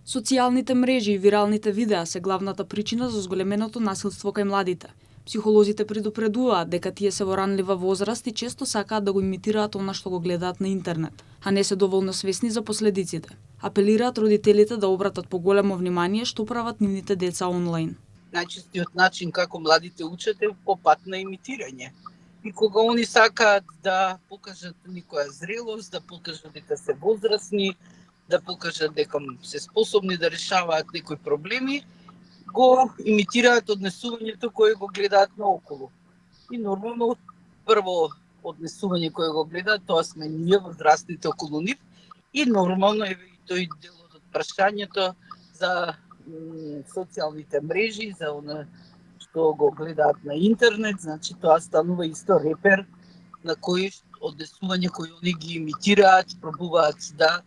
Социјалните мрежи и виралните видеа се главната причина за зголеменото насилство кај младите. Психолозите предупредуваат дека тие се во ранлива возраст и често сакаат да го имитираат она што го гледаат на интернет, а не се доволно свесни за последиците. Апелираат родителите да обратат поголемо внимание што прават нивните деца онлайн. Најчестиот начин како младите учат е по пат на имитирање. И кога они сакаат да покажат некоја зрелост, да покажат дека се возрастни, да покажат дека се способни да решаваат некои проблеми, го имитираат однесувањето кое го гледаат наоколу. И нормално, прво однесување кое го гледаат, тоа сме ние возрастните околу нив, и нормално е и тој делот од прашањето за социјалните мрежи, за она што го гледаат на интернет, значи тоа станува исто репер на кој однесување кои они ги имитираат, пробуваат да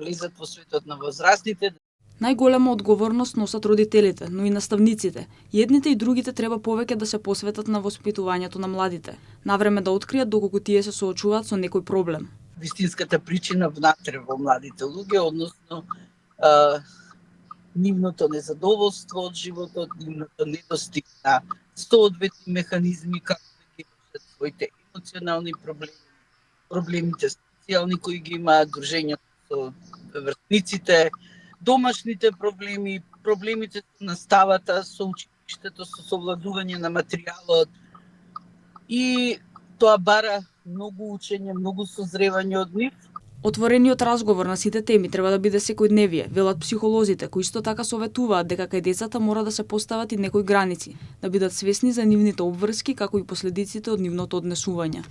влезат во светот на возрастните. Најголема одговорност носат родителите, но и наставниците. И едните и другите треба повеќе да се посветат на воспитувањето на младите, навреме да откријат доколку тие се соочуваат со некој проблем. Вистинската причина внатре во младите луѓе, односно нивното незадоволство од животот, нивното недостиг на соодветни механизми како да ги решат своите емоционални проблеми, проблемите социјални кои ги имаат, дружењето со врсниците, домашните проблеми, проблемите со наставата, со училиштето, со совладување на материјалот. И тоа бара многу учење, многу созревање од нив. Отворениот разговор на сите теми треба да биде секојдневие, велат психолозите, кои исто така советуваат дека кај децата мора да се постават и некои граници, да бидат свесни за нивните обврски како и последиците од нивното однесување.